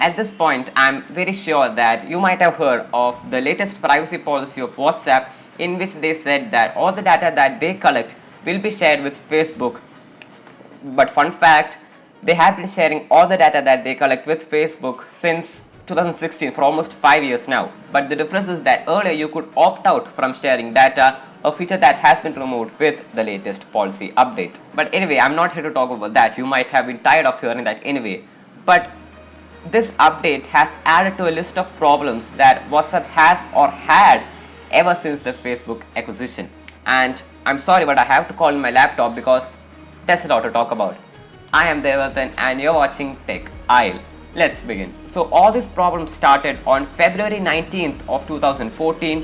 At this point, I'm very sure that you might have heard of the latest privacy policy of WhatsApp, in which they said that all the data that they collect will be shared with Facebook. But fun fact, they have been sharing all the data that they collect with Facebook since 2016, for almost 5 years now. But the difference is that earlier you could opt out from sharing data, a feature that has been removed with the latest policy update. But anyway, I'm not here to talk about that. You might have been tired of hearing that anyway. But this update has added to a list of problems that WhatsApp has or had ever since the Facebook acquisition. And I'm sorry, but I have to call in my laptop because there's a lot to talk about. I am Devatan and you're watching Tech Aisle. Let's begin. So all these problems started on February 19th of 2014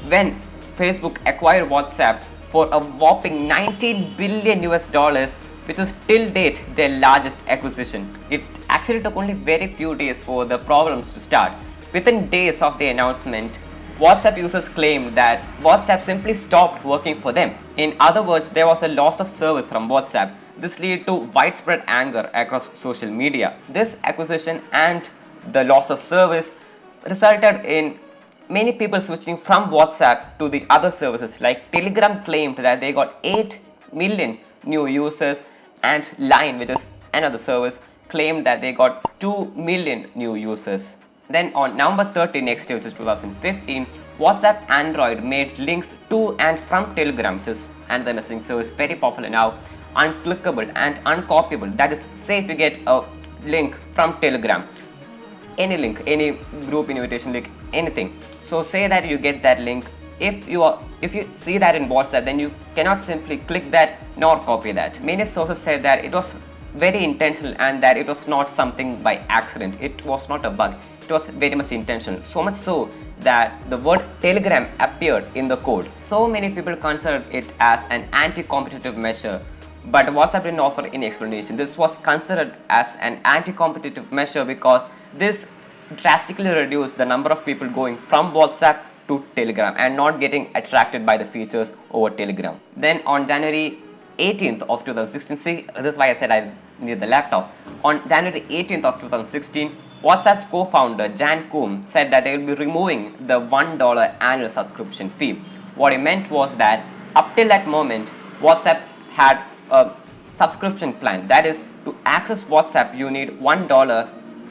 when Facebook acquired WhatsApp for a whopping 19 billion US dollars, which is till date their largest acquisition. It actually took only very few days for the problems to start. Within days of the announcement, WhatsApp users claimed that WhatsApp simply stopped working for them. In other words, there was a loss of service from WhatsApp. This led to widespread anger across social media. This acquisition and the loss of service resulted in many people switching from WhatsApp to the other services. Like Telegram claimed that they got 8 million new users, and Line, which is another service, claimed that they got 2 million new users. Then on November 30 next year, which is 2015, WhatsApp Android made links to and from Telegram, which is another messaging service very popular now, unclickable and uncopyable. That is, say if you get a link from Telegram, any link, any group invitation link, anything. So say that you get that link. If you see that in WhatsApp, then you cannot simply click that nor copy that. Many sources said that it was very intentional and that it was not something by accident. It was not a bug. It was very much intentional. So much so that the word Telegram appeared in the code. So many people considered it as an anti-competitive measure. But WhatsApp didn't offer any explanation. This was considered as an anti-competitive measure because this drastically reduced the number of people going from WhatsApp to Telegram and not getting attracted by the features over Telegram. Then on January 18th of 2016, see, this is why I said I need the laptop. On January 18th of 2016, WhatsApp's co-founder Jan Koum said that they will be removing the $1 annual subscription fee. What he meant was that up till that moment, WhatsApp had a subscription plan. That is, to access WhatsApp, you need $1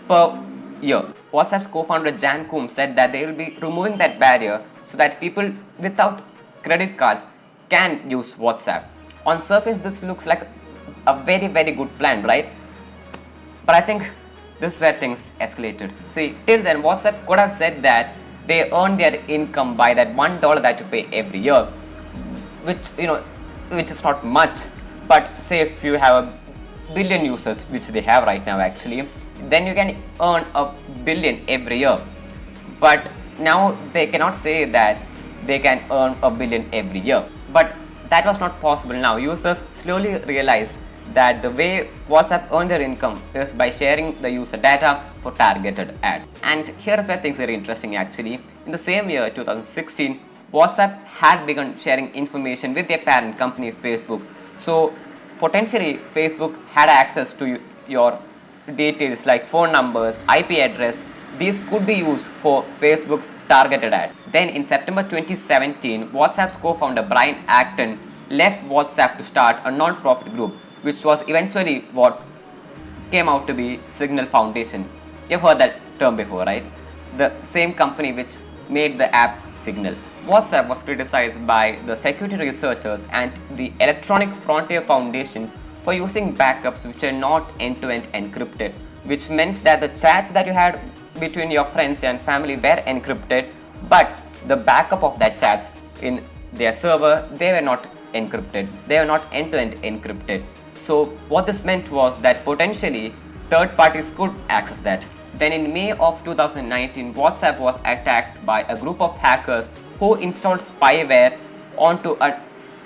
per year. WhatsApp's co-founder Jan Koum said that they will be removing that barrier so that people without credit cards can use WhatsApp. On surface, this looks like a very good plan, right? But I think this is where things escalated. See, till then WhatsApp could have said that they earn their income by that $1 that you pay every year, which is not much. But say if you have a billion users, which they have right now actually, then you can earn $1 billion every year. But now they cannot say that they can earn $1 billion every year. But that was not possible. Now users slowly realized that the way WhatsApp earned their income is by sharing the user data for targeted ads. And here is where things are interesting actually. In the same year, 2016, WhatsApp had begun sharing information with their parent company Facebook. So potentially Facebook had access to your details like phone numbers, IP address. These could be used for Facebook's targeted ads. Then in September 2017, WhatsApp's co-founder Brian Acton left WhatsApp to start a non-profit group, which was eventually what came out to be Signal Foundation. You've heard that term before, right? The same company which made the app Signal. WhatsApp was criticized by the security researchers and the Electronic Frontier Foundation for using backups which are not end-to-end encrypted, which meant that the chats that you had between your friends and family were encrypted, but the backup of that chats in their server, they were not encrypted. They were not end-to-end encrypted. So what this meant was that potentially third parties could access that. Then in May of 2019, WhatsApp was attacked by a group of hackers who installed spyware onto a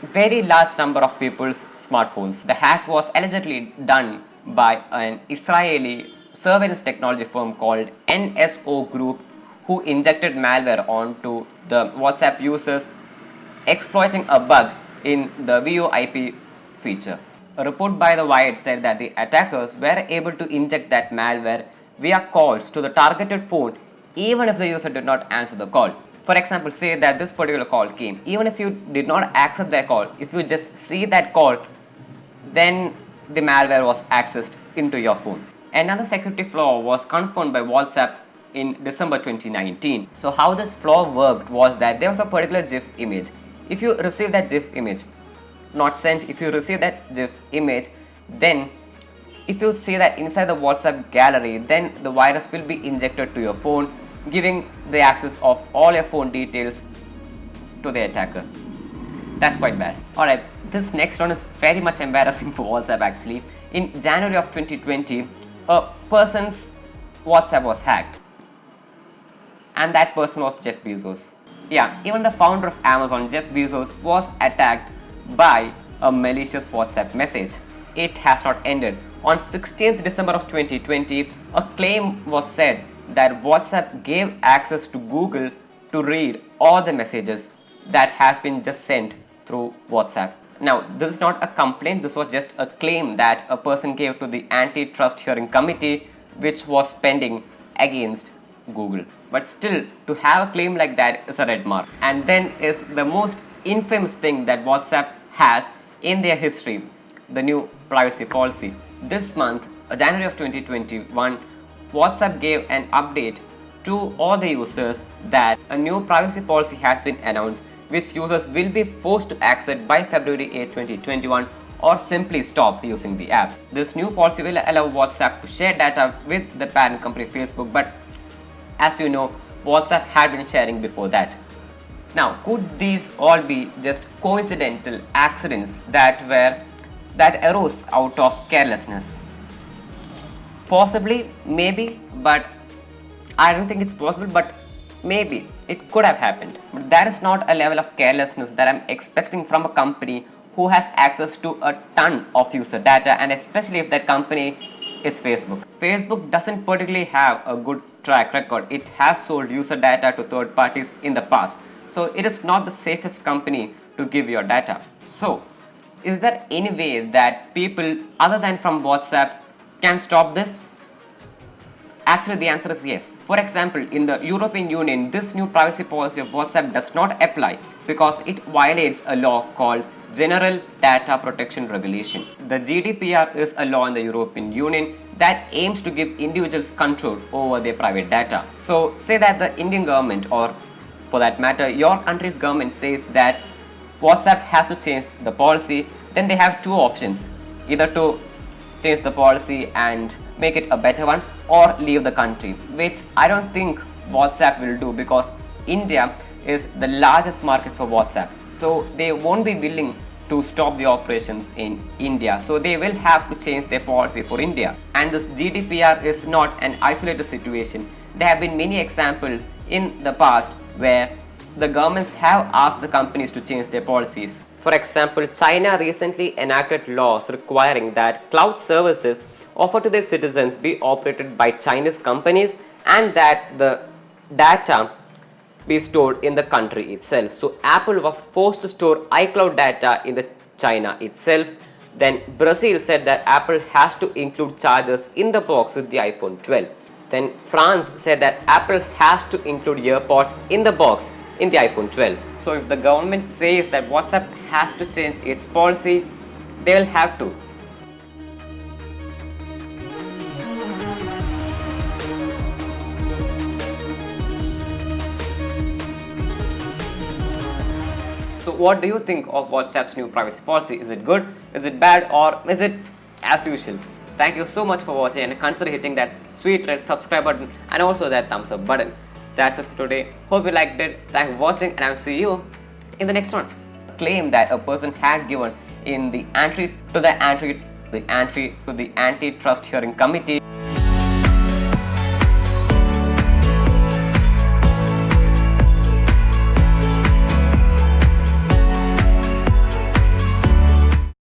very large number of people's smartphones. The hack was allegedly done by an Israeli surveillance technology firm called NSO Group, who injected malware onto the WhatsApp users, exploiting a bug in the VoIP feature. A report by The Wired said that the attackers were able to inject that malware via calls to the targeted phone even if the user did not answer the call. For example, say that this particular call came. Even if you did not accept that call, if you just see that call, then the malware was accessed into your phone. Another security flaw was confirmed by WhatsApp in December 2019. So how this flaw worked was that there was a particular GIF image. If you receive that GIF image, not sent, if you receive that GIF image, then if you see that inside the WhatsApp gallery, then the virus will be injected to your phone, giving the access of all your phone details to the attacker. That's quite bad. Alright, this next one is very much embarrassing for WhatsApp actually. In January of 2020, a person's WhatsApp was hacked. And that person was Jeff Bezos. Yeah, even the founder of Amazon, Jeff Bezos, was attacked by a malicious WhatsApp message. It has not ended. On 16th December of 2020, a claim was said that WhatsApp gave access to Google to read all the messages that has been just sent through WhatsApp. Now, this is not a complaint, this was just a claim that a person gave to the antitrust hearing committee which was pending against Google. But still, to have a claim like that is a red mark. And then is the most infamous thing that WhatsApp has in their history, the new privacy policy. This month, January of 2021, WhatsApp gave an update to all the users that a new privacy policy has been announced which users will be forced to accept by February 8, 2021 or simply stop using the app. This new policy will allow WhatsApp to share data with the parent company Facebook, but as you know, WhatsApp had been sharing before that. Now, could these all be just coincidental accidents that arose out of carelessness? Possibly, maybe, but I don't think it's possible, but maybe it could have happened. But that is not a level of carelessness that I'm expecting from a company who has access to a ton of user data, and especially if that company is Facebook. Facebook doesn't particularly have a good track record. It has sold user data to third parties in the past. So it is not the safest company to give your data. So is there any way that people other than from WhatsApp can stop this? Actually, the answer is yes. For example, in the European Union, this new privacy policy of WhatsApp does not apply because it violates a law called General Data Protection Regulation. The GDPR is a law in the European Union that aims to give individuals control over their private data. So, say that the Indian government, or for that matter, your country's government says that WhatsApp has to change the policy, then they have two options. Either to change the policy and make it a better one, or leave the country, which I don't think WhatsApp will do because India is the largest market for WhatsApp. So they won't be willing to stop the operations in India. So they will have to change their policy for India. And this GDPR is not an isolated situation. There have been many examples in the past where the governments have asked the companies to change their policies. For example, China recently enacted laws requiring that cloud services offered to their citizens be operated by Chinese companies and that the data be stored in the country itself. So Apple was forced to store iCloud data in the China itself. Then Brazil said that Apple has to include chargers in the box with the iPhone 12. Then France said that Apple has to include earpods in the box in the iPhone 12. So if the government says that WhatsApp has to change its policy, they will have to. So what do you think of WhatsApp's new privacy policy? Is it good? Is it bad? Or is it as usual? Thank you so much for watching, and consider hitting that sweet red subscribe button and also that thumbs up button. That's it for today. Hope you liked it. Thanks for watching, and I'll see you in the next one. Claim that a person had given in the antitrust hearing committee